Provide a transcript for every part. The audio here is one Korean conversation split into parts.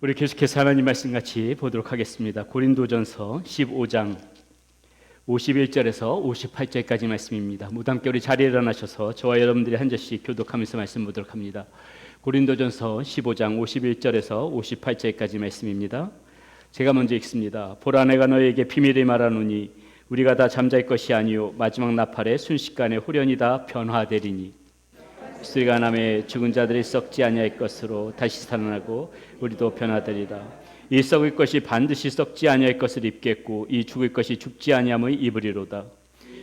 우리 계속해서 하나님 말씀 같이 보도록 하겠습니다. 고린도전서 15장 51절에서 58절까지 말씀입니다. 무담께 우리 자리에 일어나셔서 저와 여러분들이 한 절씩 교독하면서 말씀 보도록 합니다. 고린도전서 15장 51절에서 58절까지 말씀입니다. 제가 먼저 읽습니다. 보라, 내가 너에게 비밀을 말하노니 우리가 다 잠잘 것이 아니요 마지막 나팔에 순식간에 후련히 다 변화되리니 수리가 남의 죽은 자들이 썩지 아니할 것으로 다시 살아나고 우리도 변화되리라. 이 썩을 것이 반드시 썩지 아니할 것을 입겠고 이 죽을 것이 죽지 아니함을 입으리로다.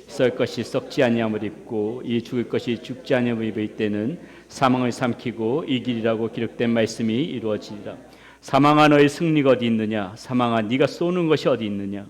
썩을 것이 썩지 아니함을 입고 이 죽을 것이 죽지 아니함을 입을 때는 사망을 삼키고 이기리라고 기록된 말씀이 이루어지리라. 사망아, 너의 승리가 어디 있느냐? 사망아, 네가 쏘는 것이 어디 있느냐?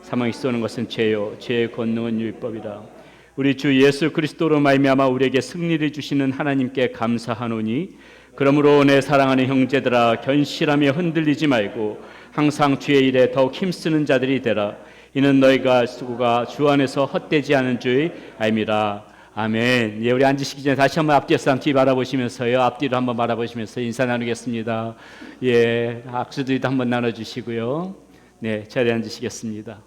사망이 쏘는 것은 죄요 죄의 권능은 율법이라. 우리 주 예수 그리스도로 말미암아 우리에게 승리를 주시는 하나님께 감사하노니, 그러므로 내 사랑하는 형제들아, 견실하며 흔들리지 말고 항상 주의 일에 더욱 힘쓰는 자들이 되라. 이는 너희가 수고가 주 안에서 헛되지 않은 줄 알미라. 아멘. 예, 우리 앉으시기 전에 다시 한번 앞뒤에서 뒤 바라보시면서요, 앞뒤로 한번 바라보시면서 인사 나누겠습니다. 예, 악수들도 한번 나눠주시고요. 네, 자리에 앉으시겠습니다.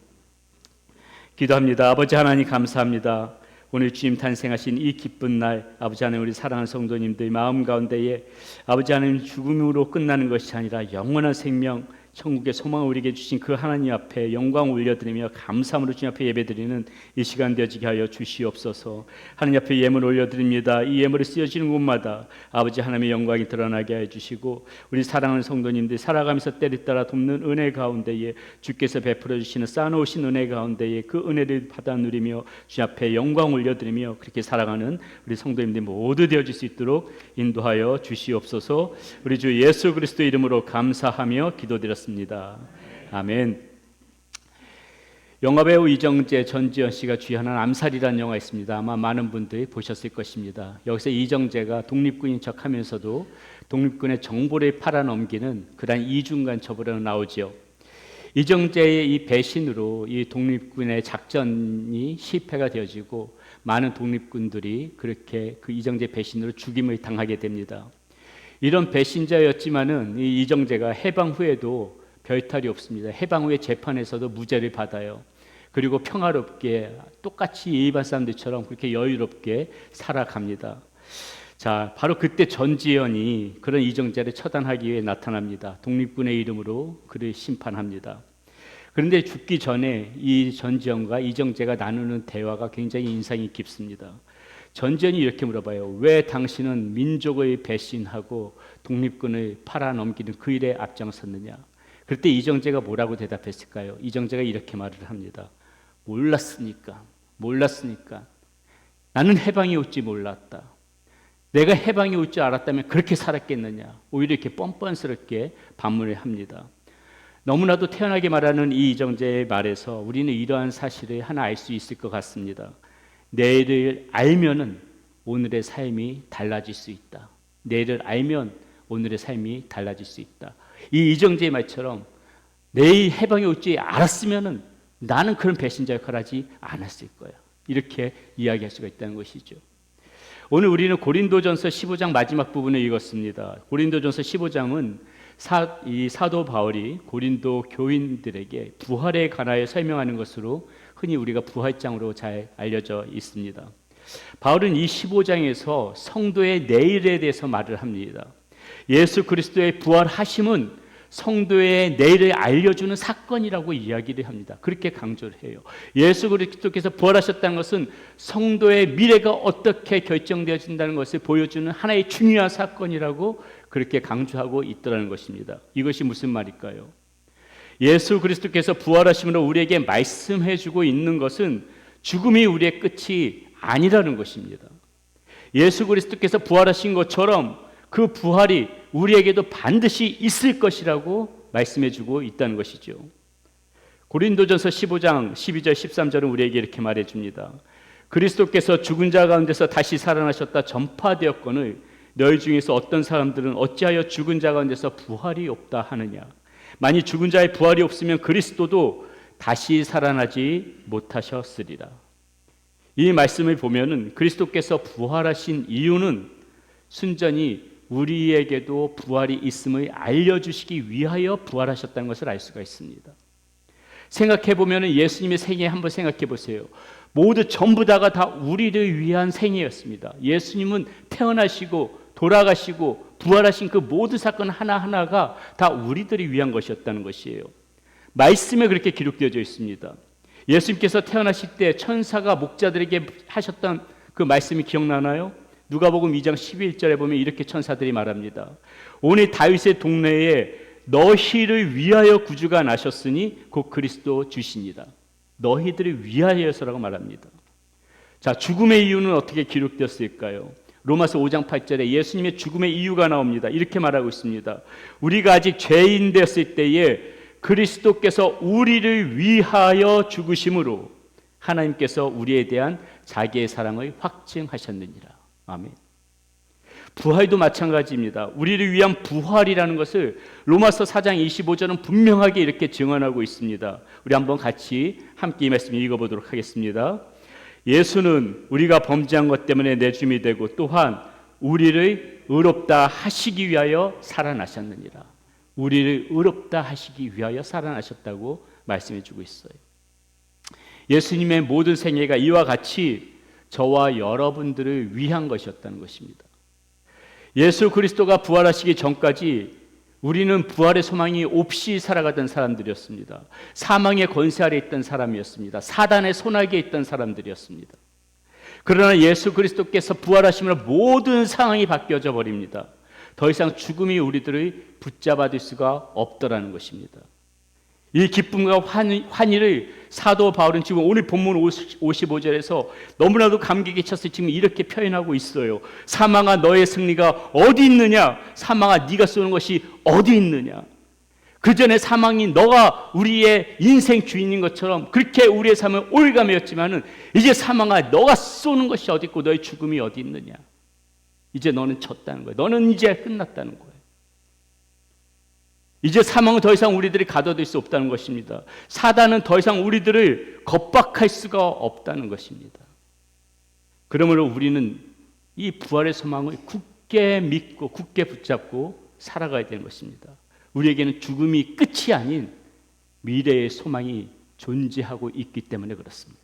기도합니다. 아버지 하나님 감사합니다. 오늘 주님 탄생하신 이 기쁜 날, 아버지 하나님, 우리 사랑하는 성도님들 마음 가운데에 아버지 하나님 죽음으로 끝나는 것이 아니라 영원한 생명, 천국의 소망을 우리에게 주신 그 하나님 앞에 영광을 올려드리며 감사함으로 주님 앞에 예배드리는 이 시간 되어지게 하여 주시옵소서. 하나님 앞에 예물 올려드립니다. 이 예물이 쓰여지는 곳마다 아버지 하나님의 영광이 드러나게 해주시고, 우리 사랑하는 성도님들 살아가면서 때를 따라 돕는 은혜 가운데에 주께서 베풀어 주시는 쌓아놓으신 은혜 가운데에 그 은혜를 받아 누리며 주 앞에 영광 올려드리며 그렇게 살아가는 우리 성도님들 모두 되어질 수 있도록 인도하여 주시옵소서. 우리 주 예수 그리스도 이름으로 감사하며 기도드렸습니다. 아멘. 영화배우 이정재, 전지현 씨가 주연한 암살이라는 영화 있습니다. 아마 많은 분들이 보셨을 것입니다. 여기서 이정재가 독립군인 척하면서도 독립군의 정보를 팔아넘기는 그러한 이중간 처벌로 나오죠. 이정재의 이 배신으로 이 독립군의 작전이 실패가 되어지고 많은 독립군들이 그렇게 그 이정재 배신으로 죽임을 당하게 됩니다. 이런 배신자였지만은 이 이정재가 해방 후에도 별탈이 없습니다. 해방 후에 재판에서도 무죄를 받아요. 그리고 평화롭게 똑같이 일반 사람들처럼 그렇게 여유롭게 살아갑니다. 자, 바로 그때 전지현이 그런 이정재를 처단하기 위해 나타납니다. 독립군의 이름으로 그를 심판합니다. 그런데 죽기 전에 이 전지현과 이정재가 나누는 대화가 굉장히 인상이 깊습니다. 전지현이 이렇게 물어봐요. 왜 당신은 민족을 배신하고 독립군을 팔아넘기는 그 일에 앞장섰느냐? 그때 이정재가 뭐라고 대답했을까요? 이정재가 이렇게 말을 합니다. 몰랐으니까. 나는 해방이 올지 몰랐다. 내가 해방이 올 줄 알았다면 그렇게 살았겠느냐? 오히려 이렇게 뻔뻔스럽게 반문을 합니다. 너무나도 태연하게 말하는 이 이정재의 말에서 우리는 이러한 사실을 하나 알 수 있을 것 같습니다. 내일을 알면은 오늘의 삶이 달라질 수 있다. 내일을 알면 오늘의 삶이 달라질 수 있다. 이 이정재의 말처럼 내일 해방이 올지 알았으면은 나는 그런 배신자 역할을 하지 않았을 거야. 이렇게 이야기할 수가 있다는 것이죠. 오늘 우리는 고린도전서 15장 마지막 부분을 읽었습니다. 고린도전서 15장은 이 사도 바울이 고린도 교인들에게 부활에 관하여 설명하는 것으로 흔히 우리가 부활장으로 잘 알려져 있습니다. 바울은 이 15장에서 성도의 내일에 대해서 말을 합니다. 예수 그리스도의 부활하심은 성도의 내일을 알려주는 사건이라고 이야기를 합니다. 그렇게 강조를 해요. 예수 그리스도께서 부활하셨다는 것은 성도의 미래가 어떻게 결정되어진다는 것을 보여주는 하나의 중요한 사건이라고 그렇게 강조하고 있더라는 것입니다. 이것이 무슨 말일까요? 예수 그리스도께서 부활하심으로 우리에게 말씀해주고 있는 것은 죽음이 우리의 끝이 아니라는 것입니다. 예수 그리스도께서 부활하신 것처럼 그 부활이 우리에게도 반드시 있을 것이라고 말씀해주고 있다는 것이죠. 고린도전서 15장 12절 13절은 우리에게 이렇게 말해줍니다. 그리스도께서 죽은 자 가운데서 다시 살아나셨다 전파되었거늘 너희 중에서 어떤 사람들은 어찌하여 죽은 자 가운데서 부활이 없다 하느냐. 만일 죽은 자의 부활이 없으면 그리스도도 다시 살아나지 못하셨으리라. 이 말씀을 보면은 그리스도께서 부활하신 이유는 순전히 우리에게도 부활이 있음을 알려주시기 위하여 부활하셨다는 것을 알 수가 있습니다. 생각해 보면 예수님의 생애 한번 생각해 보세요. 모두 전부 다가 다 우리를 위한 생애였습니다. 예수님은 태어나시고 돌아가시고 부활하신 그 모든 사건 하나하나가 다 우리들을 위한 것이었다는 것이에요. 말씀에 그렇게 기록되어져 있습니다. 예수님께서 태어나실 때 천사가 목자들에게 하셨던 그 말씀이 기억나나요? 누가복음 2장 11절에 보면 이렇게 천사들이 말합니다. 오늘 다윗의 동네에 너희를 위하여 구주가 나셨으니 곧 그리스도 주시니라. 너희들을 위하여서라고 말합니다. 자, 죽음의 이유는 어떻게 기록되었을까요? 로마서 5장 8절에 예수님의 죽음의 이유가 나옵니다. 이렇게 말하고 있습니다. 우리가 아직 죄인 되었을 때에 그리스도께서 우리를 위하여 죽으심으로 하나님께서 우리에 대한 자기의 사랑을 확증하셨느니라. 아멘. 부활도 마찬가지입니다. 우리를 위한 부활이라는 것을 로마서 4장 25절은 분명하게 이렇게 증언하고 있습니다. 우리 한번 같이 함께 이 말씀 읽어보도록 하겠습니다. 예수는 우리가 범죄한 것 때문에 내줌이 되고 또한 우리를 의롭다 하시기 위하여 살아나셨느니라. 우리를 의롭다 하시기 위하여 살아나셨다고 말씀해 주고 있어요. 예수님의 모든 생애가 이와 같이 저와 여러분들을 위한 것이었다는 것입니다. 예수 그리스도가 부활하시기 전까지 우리는 부활의 소망이 없이 살아가던 사람들이었습니다. 사망의 권세 아래 있던 사람이었습니다. 사단의 손아귀에 있던 사람들이었습니다. 그러나 예수 그리스도께서 부활하시면 모든 상황이 바뀌어져 버립니다. 더 이상 죽음이 우리들을 붙잡아둘 수가 없더라는 것입니다. 이 기쁨과 환희를 사도 바울은 지금 오늘 본문 55절에서 너무나도 감격에 찼을 지금 이렇게 표현하고 있어요. 사망아 너의 승리가 어디 있느냐? 사망아 네가 쏘는 것이 어디 있느냐? 그 전에 사망이 너가 우리의 인생 주인인 것처럼 그렇게 우리의 삶은 올가매였지만은 이제 사망아 너가 쏘는 것이 어디 있고 너의 죽음이 어디 있느냐? 이제 너는 졌다는 거예요. 너는 이제 끝났다는 거예요. 이제 사망은 더 이상 우리들이 가둬둘 수 없다는 것입니다. 사단은 더 이상 우리들을 겁박할 수가 없다는 것입니다. 그러므로 우리는 이 부활의 소망을 굳게 믿고 굳게 붙잡고 살아가야 되는 것입니다. 우리에게는 죽음이 끝이 아닌 미래의 소망이 존재하고 있기 때문에 그렇습니다.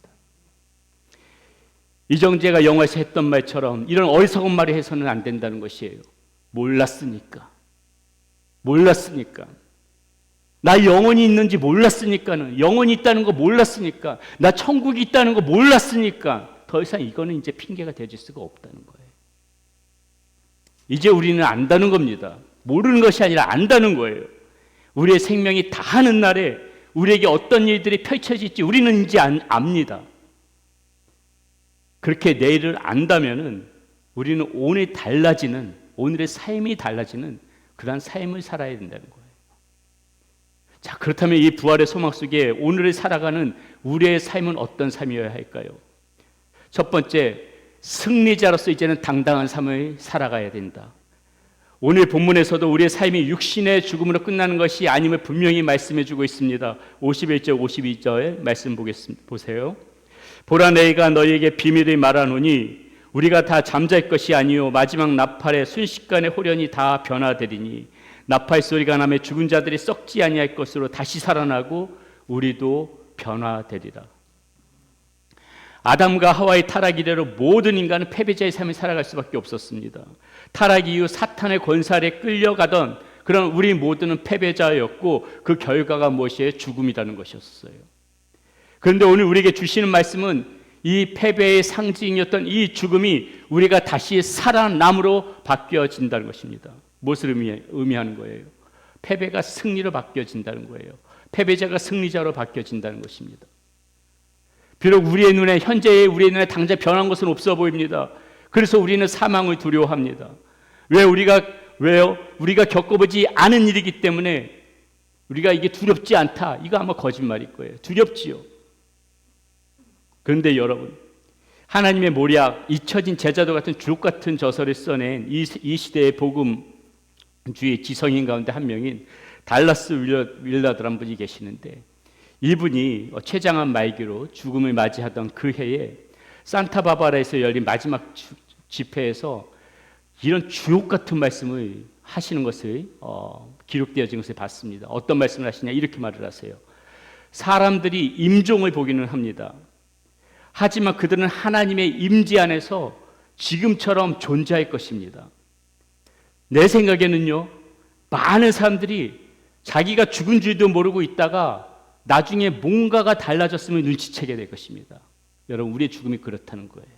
이정재가 영화에서 했던 말처럼 이런 어리석은 말을 해서는 안 된다는 것이에요. 몰랐으니까. 나 영혼이 있는지 몰랐으니까는, 영혼이 있다는 거 몰랐으니까, 나 천국이 있다는 거 몰랐으니까 더 이상 이거는 이제 핑계가 되질 수가 없다는 거예요. 이제 우리는 안다는 겁니다. 모르는 것이 아니라 안다는 거예요. 우리의 생명이 다하는 날에 우리에게 어떤 일들이 펼쳐질지 우리는 이제 압니다. 그렇게 내일을 안다면은 우리는 오늘의 삶이 달라지는 그러한 삶을 살아야 된다는 거예요. 자, 그렇다면 이 부활의 소망 속에 오늘을 살아가는 우리의 삶은 어떤 삶이어야 할까요? 첫 번째, 승리자로서 이제는 당당한 삶을 살아가야 된다. 오늘 본문에서도 우리의 삶이 육신의 죽음으로 끝나는 것이 아님을 분명히 말씀해 주고 있습니다. 51절 52절 말씀 보세요. 보라 내가 너희에게 비밀을 말하노니 우리가 다 잠잘 것이 아니요 마지막 나팔의 순식간에 호련히 다 변화되리니 나팔 소리가 나며 죽은 자들이 썩지 아니할 것으로 다시 살아나고 우리도 변화되리라. 아담과 하와의 타락 이래로 모든 인간은 패배자의 삶을 살아갈 수밖에 없었습니다. 타락 이후 사탄의 권세 아래 끌려가던 그런 우리 모두는 패배자였고 그 결과가 무엇이에요? 죽음이라는 것이었어요. 그런데 오늘 우리에게 주시는 말씀은 이 패배의 상징이었던 이 죽음이 우리가 다시 살아남으로 바뀌어진다는 것입니다. 무엇을 의미하는 거예요? 패배가 승리로 바뀌어진다는 거예요. 패배자가 승리자로 바뀌어진다는 것입니다. 비록 현재의 우리의 눈에 당장 변한 것은 없어 보입니다. 그래서 우리는 사망을 두려워합니다. 왜요? 우리가 겪어보지 않은 일이기 때문에 우리가 이게 두렵지 않다. 이거 아마 거짓말일 거예요. 두렵지요. 그런데 여러분, 하나님의 모략, 잊혀진 제자도 같은 주옥 같은 저서를 써낸 이 시대의 복음주의 지성인 가운데 한 명인 달라스 윌라드라는 분이 계시는데 이분이 최장한 말기로 죽음을 맞이하던 그 해에 산타바바라에서 열린 마지막 집회에서 이런 주옥 같은 말씀을 하시는 것을 기록되어진 것을 봤습니다. 어떤 말씀을 하시냐 이렇게 말을 하세요. 사람들이 임종을 보기는 합니다. 하지만 그들은 하나님의 임재 안에서 지금처럼 존재할 것입니다. 내 생각에는요, 많은 사람들이 자기가 죽은 줄도 모르고 있다가 나중에 뭔가가 달라졌음을 눈치채게 될 것입니다. 여러분, 우리의 죽음이 그렇다는 거예요.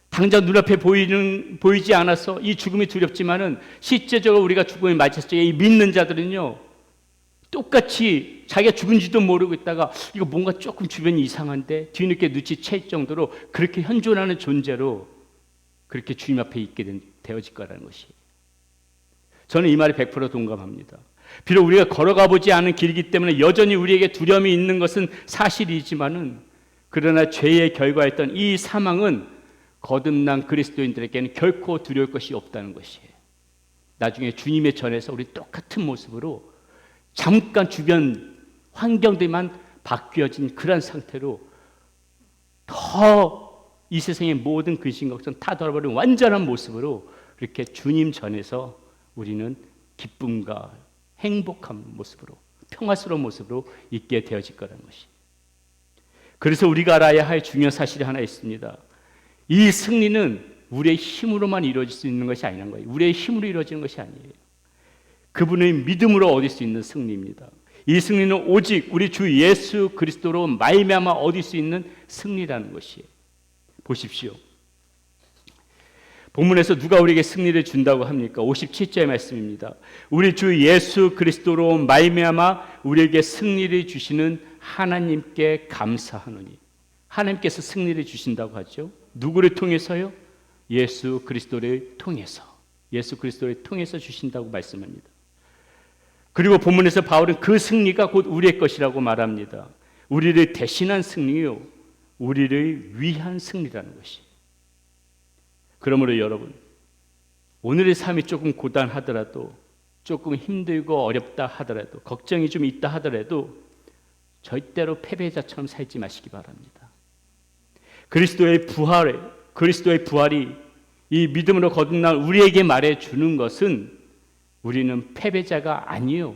당장 눈앞에 보이지 않아서 이 죽음이 두렵지만은 실제적으로 우리가 죽음을 맞았을 때 이 믿는 자들은요, 똑같이 자기가 죽은지도 모르고 있다가 이거 뭔가 조금 주변이 이상한데 뒤늦게 눈치챌 정도로 그렇게 현존하는 존재로 그렇게 주님 앞에 있게 되어질 거라는 것이. 저는 이 말에 100% 동감합니다. 비록 우리가 걸어가 보지 않은 길이기 때문에 여전히 우리에게 두려움이 있는 것은 사실이지만은, 그러나 죄의 결과였던 이 사망은 거듭난 그리스도인들에게는 결코 두려울 것이 없다는 것이에요. 나중에 주님의 전에서 우리 똑같은 모습으로 잠깐 주변 환경들만 바뀌어진 그런 상태로 더 이 세상의 모든 근심 걱정 다 덜어버린 완전한 모습으로 이렇게 주님 전에서 우리는 기쁨과 행복한 모습으로, 평화스러운 모습으로 있게 되어질 거라는 것이. 그래서 우리가 알아야 할 중요한 사실이 하나 있습니다. 이 승리는 우리의 힘으로만 이루어질 수 있는 것이 아니라는 거예요. 우리의 힘으로 이루어지는 것이 아니에요. 그분의 믿음으로 얻을 수 있는 승리입니다. 이 승리는 오직 우리 주 예수 그리스도로 말미암아 얻을 수 있는 승리라는 것이에요. 보십시오. 본문에서 누가 우리에게 승리를 준다고 합니까? 57절의 말씀입니다. 우리 주 예수 그리스도로 말미암아 우리에게 승리를 주시는 하나님께 감사하노니. 하나님께서 승리를 주신다고 하죠. 누구를 통해서요? 예수 그리스도를 통해서. 예수 그리스도를 통해서 주신다고 말씀합니다. 그리고 본문에서 바울은 그 승리가 곧 우리의 것이라고 말합니다. 우리를 대신한 승리요, 우리를 위한 승리라는 것이. 그러므로 여러분, 오늘의 삶이 조금 고단하더라도, 조금 힘들고 어렵다 하더라도, 걱정이 좀 있다 하더라도 절대로 패배자처럼 살지 마시기 바랍니다. 그리스도의 부활이 이 믿음으로 거듭난 우리에게 말해주는 것은 우리는 패배자가 아니요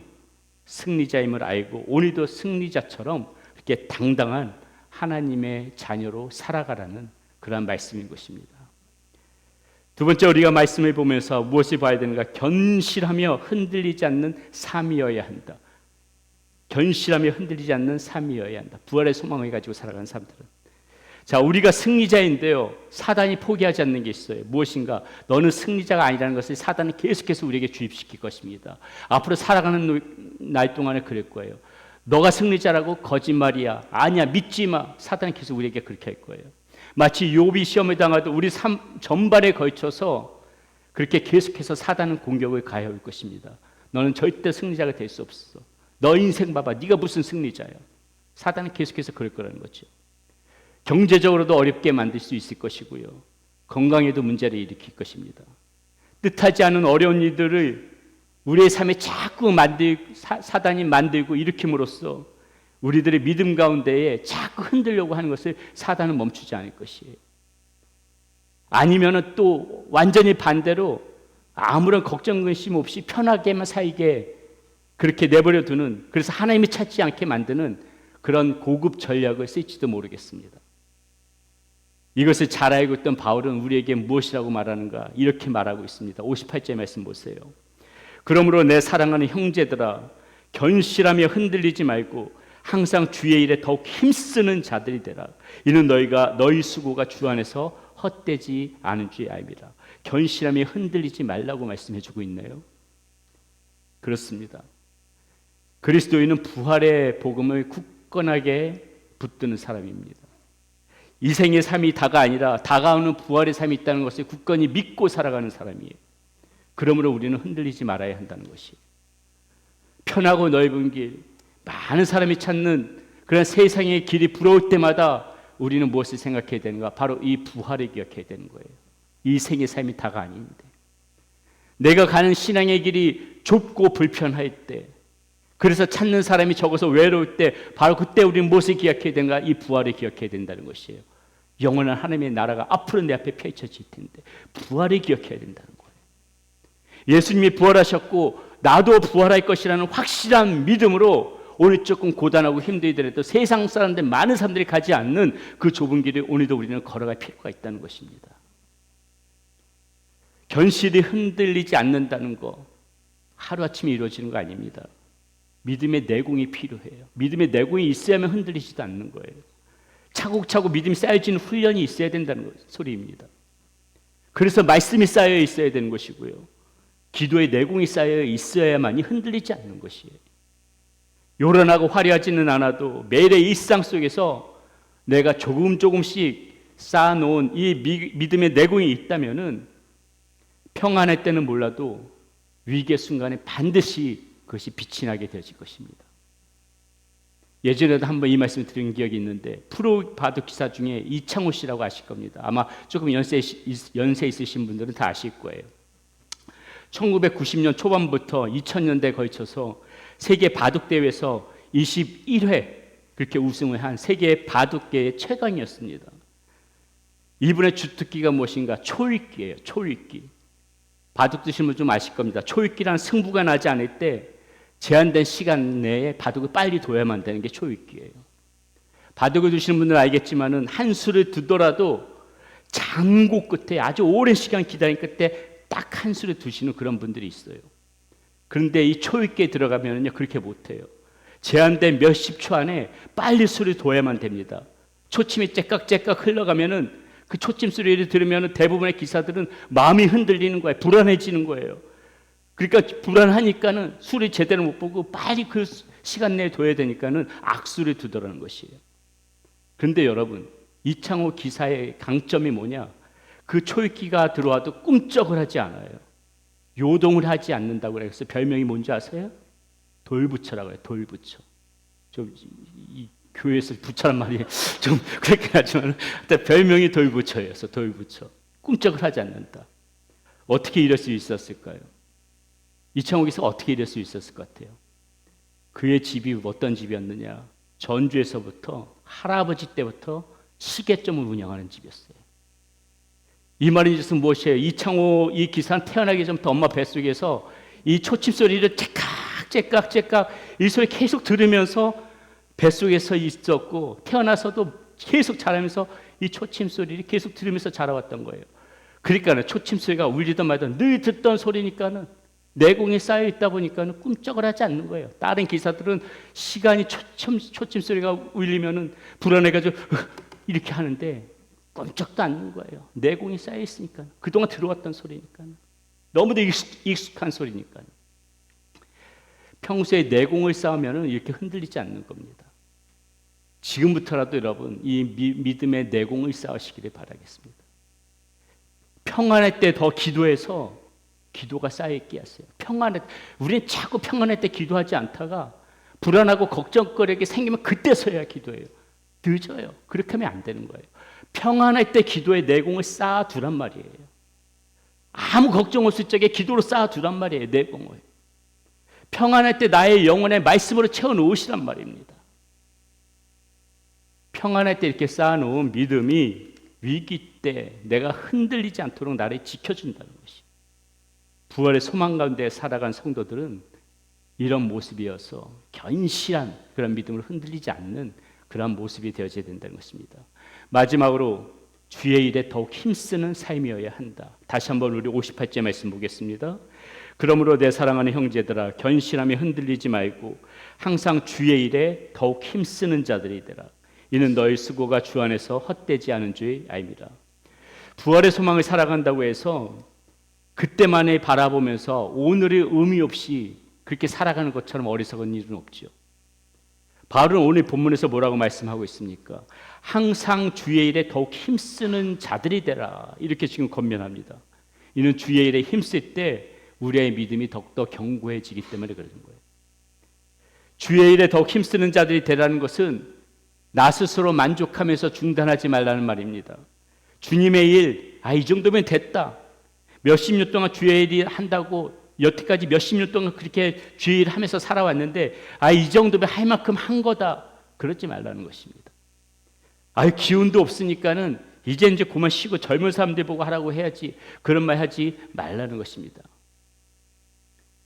승리자임을 알고 오늘도 승리자처럼 이렇게 당당한 하나님의 자녀로 살아가라는 그런 말씀인 것입니다. 두 번째, 우리가 말씀을 보면서 무엇을 봐야 되는가? 견실하며 흔들리지 않는 삶이어야 한다. 견실하며 흔들리지 않는 삶이어야 한다. 부활의 소망을 가지고 살아가는 사람들은. 자, 우리가 승리자인데요, 사단이 포기하지 않는 게 있어요. 무엇인가? 너는 승리자가 아니라는 것을 사단이 계속해서 우리에게 주입시킬 것입니다. 앞으로 살아가는 날 동안에 그럴 거예요. 너가 승리자라고? 거짓말이야. 아니야, 믿지 마. 사단이 계속 우리에게 그렇게 할 거예요. 마치 욥이 시험을 당하듯 우리 삶 전반에 걸쳐서 그렇게 계속해서 사단은 공격을 가해올 것입니다. 너는 절대 승리자가 될 수 없어. 너 인생 봐봐. 네가 무슨 승리자야. 사단은 계속해서 그럴 거라는 거죠. 경제적으로도 어렵게 만들 수 있을 것이고요, 건강에도 문제를 일으킬 것입니다. 뜻하지 않은 어려운 일들을 우리의 삶에 자꾸 사단이 만들고 일으킴으로써 우리들의 믿음 가운데에 자꾸 흔들려고 하는 것을 사단은 멈추지 않을 것이에요. 아니면 또 완전히 반대로 아무런 걱정 근심 없이 편하게만 살게 그렇게 내버려 두는, 그래서 하나님이 찾지 않게 만드는 그런 고급 전략을 쓸지도 모르겠습니다. 이것을 잘 알고 있던 바울은 우리에게 무엇이라고 말하는가? 이렇게 말하고 있습니다. 58절 말씀 보세요. 그러므로 내 사랑하는 형제들아, 견실하며 흔들리지 말고 항상 주의 일에 더욱 힘쓰는 자들이 되라. 이는 너희 수고가 주 안에서 헛되지 않은 줄 압니다. 견실하며 흔들리지 말라고 말씀해 주고 있네요. 그렇습니다. 그리스도인은 부활의 복음을 굳건하게 붙드는 사람입니다. 이 생의 삶이 다가 아니라 다가오는 부활의 삶이 있다는 것을 굳건히 믿고 살아가는 사람이에요. 그러므로 우리는 흔들리지 말아야 한다는 것이. 편하고 넓은 길, 많은 사람이 찾는 그런 세상의 길이 부러울 때마다 우리는 무엇을 생각해야 되는가? 바로 이 부활을 기억해야 되는 거예요. 이 생의 삶이 다가 아닌데, 내가 가는 신앙의 길이 좁고 불편할 때, 그래서 찾는 사람이 적어서 외로울 때, 바로 그때 우리는 무엇을 기억해야 되는가? 이 부활을 기억해야 된다는 것이에요. 영원한 하나님의 나라가 앞으로 내 앞에 펼쳐질 텐데 부활을 기억해야 된다는 거예요. 예수님이 부활하셨고 나도 부활할 것이라는 확실한 믿음으로 오늘 조금 고단하고 힘들더라도 세상 사람들 많은 사람들이 가지 않는 그 좁은 길을 오늘도 우리는 걸어갈 필요가 있다는 것입니다. 견실이 흔들리지 않는다는 거 하루아침에 이루어지는 거 아닙니다. 믿음의 내공이 필요해요. 믿음의 내공이 있어야만 흔들리지도 않는 거예요. 차곡차곡 믿음이 쌓여지는 훈련이 있어야 된다는 소리입니다. 그래서 말씀이 쌓여 있어야 되는 것이고요. 기도의 내공이 쌓여 있어야만이 흔들리지 않는 것이에요. 요란하고 화려하지는 않아도 매일의 일상 속에서 내가 조금씩 쌓아놓은 이 믿음의 내공이 있다면은 평안할 때는 몰라도 위기의 순간에 반드시 그것이 빛이 나게 되어질 것입니다. 예전에도 한번 이 말씀을 드린 기억이 있는데 프로 바둑 기사 중에 이창호 씨라고 아실 겁니다. 아마 조금 연세 있으신 분들은 다 아실 거예요. 1990년 초반부터 2000년대에 걸쳐서 세계 바둑 대회에서 21회 그렇게 우승을 한 세계 바둑계의 최강이었습니다. 이분의 주특기가 무엇인가? 초읽기예요. 초읽기. 바둑 두시는 분 좀 아실 겁니다. 초읽기란 승부가 나지 않을 때 제한된 시간 내에 바둑을 빨리 둬야만 되는 게 초읽기예요. 바둑을 두시는 분들은 알겠지만은 한 수를 두더라도 장고 끝에 아주 오랜 시간 기다린 끝에 딱 한 수를 두시는 그런 분들이 있어요. 그런데 이 초읽기에 들어가면요 그렇게 못해요. 제한된 몇십 초 안에 빨리 수를 둬야만 됩니다. 초침이 째깍째깍 흘러가면은 그 초침 소리를 들으면 대부분의 기사들은 마음이 흔들리는 거예요. 불안해지는 거예요. 그러니까 불안하니까는 수를 제대로 못 보고 빨리 그 시간 내에 둬야 되니까는 악수를 두더라는 것이에요. 그런데 여러분, 이창호 기사의 강점이 뭐냐? 그 초읽기가 들어와도 꿈쩍을 하지 않아요. 요동을 하지 않는다고 그래서 별명이 뭔지 아세요? 돌부처라고 해요. 돌부처. 이 교회에서 부처란 말이 좀 그렇긴 하지만 별명이 돌부처였어. 돌부처. 꿈쩍을 하지 않는다. 어떻게 이럴 수 있었을까요? 이창호 기사가 어떻게 이럴 수 있었을 것 같아요? 그의 집이 어떤 집이었느냐? 전주에서부터 할아버지 때부터 시계점을 운영하는 집이었어요. 이 말인 뜻은 무엇이에요? 이창호 이 기사는 태어나기 전부터 엄마 뱃속에서 이 초침 소리를 째깍 이 소리 계속 들으면서 뱃속에서 있었고 태어나서도 계속 자라면서 이 초침 소리를 계속 들으면서 자라왔던 거예요. 그러니까 초침 소리가 울리든 말든 늘 듣던 소리니까는 내공이 쌓여 있다 보니까는 꿈쩍을 하지 않는 거예요. 다른 기사들은 시간이 초침 소리가 울리면은 불안해가지고 이렇게 하는데 꼼짝도 않는 거예요. 내공이 쌓여 있으니까. 그동안 들어왔던 소리니까. 너무도 익숙한 소리니까. 평소에 내공을 쌓으면 이렇게 흔들리지 않는 겁니다. 지금부터라도 여러분 이 믿음의 내공을 쌓으시기를 바라겠습니다. 평안할 때 더 기도해서 기도가 쌓여있게 하세요. 우리는 자꾸 평안할 때 기도하지 않다가 불안하고 걱정거리게 생기면 그때서야 기도해요. 늦어요. 그렇게 하면 안 되는 거예요. 평안할 때 기도의 내공을 쌓아두란 말이에요. 아무 걱정 없을 적에 기도로 쌓아두란 말이에요. 내공을. 평안할 때 나의 영혼의 말씀으로 채워놓으시란 말입니다. 평안할 때 이렇게 쌓아놓은 믿음이 위기 때 내가 흔들리지 않도록 나를 지켜준다는 것이. 부활의 소망 가운데 살아간 성도들은 이런 모습이어서 견실한 그런 믿음을 흔들리지 않는 그런 모습이 되어져야 된다는 것입니다. 마지막으로 주의 일에 더욱 힘쓰는 삶이어야 한다. 다시 한번 우리 58절 말씀 보겠습니다. 그러므로 내 사랑하는 형제들아 견실함에 흔들리지 말고 항상 주의 일에 더욱 힘쓰는 자들이 되라. 이는 너희 수고가 주 안에서 헛되지 않은 줄 알미라. 부활의 소망을 살아간다고 해서 그때만을 바라보면서 오늘의 의미 없이 그렇게 살아가는 것처럼 어리석은 일은 없죠. 바울은 오늘 본문에서 뭐라고 말씀하고 있습니까? 항상 주의 일에 더욱 힘쓰는 자들이 되라. 이렇게 지금 권면합니다. 이는 주의 일에 힘쓸 때 우리의 믿음이 더욱더 견고해지기 때문에 그러는 거예요. 주의 일에 더욱 힘쓰는 자들이 되라는 것은 나 스스로 만족하면서 중단하지 말라는 말입니다. 주님의 일, 이 정도면 됐다. 몇십 년 동안 주의 일 한다고 여태까지 몇십 년 동안 그렇게 주의 일 하면서 살아왔는데 이 정도면 할 만큼 한 거다. 그러지 말라는 것입니다. 기운도 없으니까는 이제 그만 쉬고 젊은 사람들 보고 하라고 해야지, 그런 말 하지 말라는 것입니다.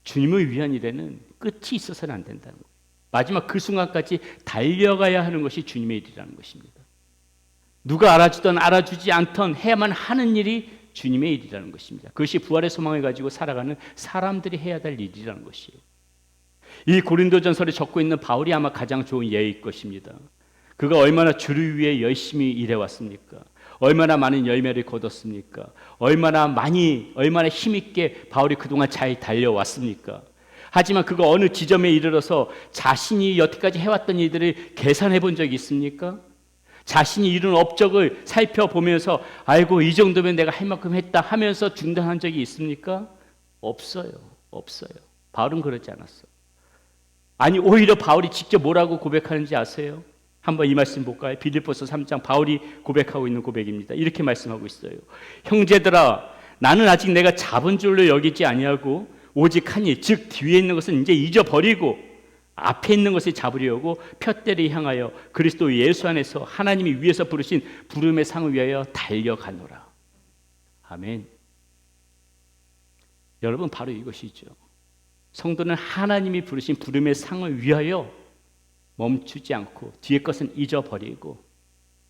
주님을 위한 일에는 끝이 있어서는 안 된다는 거예요. 마지막 그 순간까지 달려가야 하는 것이 주님의 일이라는 것입니다. 누가 알아주든 알아주지 않든 해야만 하는 일이 주님의 일이라는 것입니다. 그것이 부활의 소망을 가지고 살아가는 사람들이 해야 될 일이라는 것이에요. 이 고린도전서를 적고 있는 바울이 아마 가장 좋은 예일 것입니다. 그가 얼마나 주를 위해 열심히 일해왔습니까? 얼마나 많은 열매를 거뒀습니까? 얼마나 힘있게 바울이 그동안 잘 달려왔습니까? 하지만 그가 어느 지점에 이르러서 자신이 여태까지 해왔던 일들을 계산해 본 적이 있습니까? 자신이 이룬 업적을 살펴보면서 아이고 이 정도면 내가 할 만큼 했다 하면서 중단한 적이 있습니까? 없어요. 바울은 그러지 않았어. 아니 오히려 바울이 직접 뭐라고 고백하는지 아세요? 한번 이 말씀 볼까요? 빌립보서 3장 바울이 고백하고 있는 고백입니다. 이렇게 말씀하고 있어요. 형제들아 나는 아직 내가 잡은 줄로 여기지 아니하고 오직 하니 즉 뒤에 있는 것은 이제 잊어버리고 앞에 있는 것을 잡으려고 푯대를 향하여 그리스도 예수 안에서 하나님이 위에서 부르신 부름의 상을 위하여 달려가노라. 아멘. 여러분 바로 이것이죠. 성도는 하나님이 부르신 부름의 상을 위하여 멈추지 않고 뒤의 것은 잊어버리고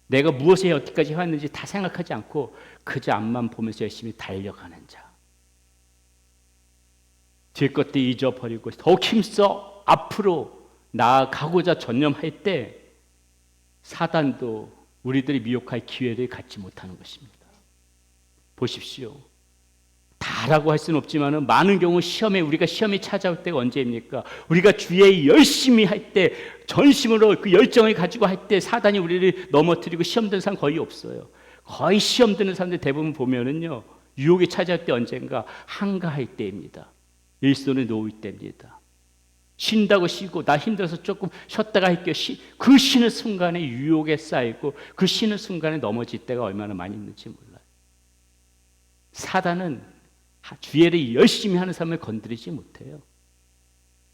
내가 무엇에 여기까지 왔는지 다 생각하지 않고 그저 앞만 보면서 열심히 달려가는 자. 뒤의 것도 잊어버리고 더욱 힘써 앞으로 나아가고자 전념할 때 사단도 우리들이 미혹할 기회를 갖지 못하는 것입니다. 보십시오. 다라고 할 수는 없지만 많은 경우 우리가 시험이 찾아올 때가 언제입니까? 우리가 주에 열심히 할 때 전심으로 그 열정을 가지고 할 때 사단이 우리를 넘어뜨리고 시험 드는 사람 거의 없어요. 거의 시험 드는 사람들 대부분 보면은요 유혹이 찾아올 때 언젠가 한가할 때입니다. 일손을 놓을 때입니다. 쉰다고 쉬고 나 힘들어서 조금 쉬었다가 할게요. 그 쉬는 순간에 유혹에 쌓이고 그 쉬는 순간에 넘어질 때가 얼마나 많이 있는지 몰라요. 사단은 주일에 열심히 하는 사람을 건드리지 못해요.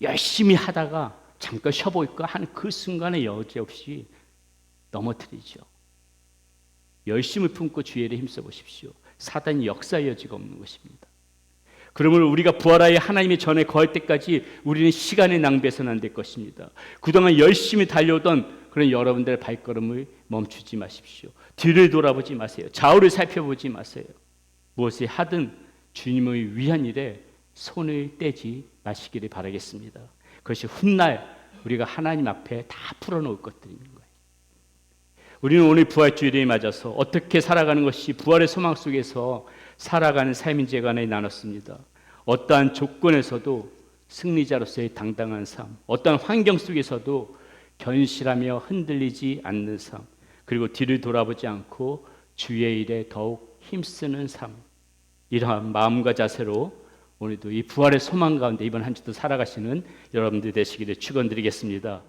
열심히 하다가 잠깐 쉬어볼까 하는 그 순간에 여지없이 넘어뜨리죠. 열심을 품고 주일에 힘써 보십시오. 사단이 역사의 여지가 없는 것입니다. 그러므로 우리가 부활하여 하나님의 전에 거할 때까지 우리는 시간을 낭비해서는 안 될 것입니다. 그동안 열심히 달려오던 그런 여러분들의 발걸음을 멈추지 마십시오. 뒤를 돌아보지 마세요. 좌우를 살펴보지 마세요. 무엇을 하든 주님을 위한 일에 손을 떼지 마시기를 바라겠습니다. 그것이 훗날 우리가 하나님 앞에 다 풀어놓을 것들인 거예요. 우리는 오늘 부활주일을 맞아서 어떻게 살아가는 것이 부활의 소망 속에서 살아가는 삶인지에 관해 나눴습니다. 어떠한 조건에서도 승리자로서의 당당한 삶, 어떠한 환경 속에서도 견실하며 흔들리지 않는 삶, 그리고 뒤를 돌아보지 않고 주의 일에 더욱 힘쓰는 삶, 이러한 마음과 자세로 오늘도 이 부활의 소망 가운데 이번 한 주도 살아가시는 여러분들 되시기를 축원드리겠습니다.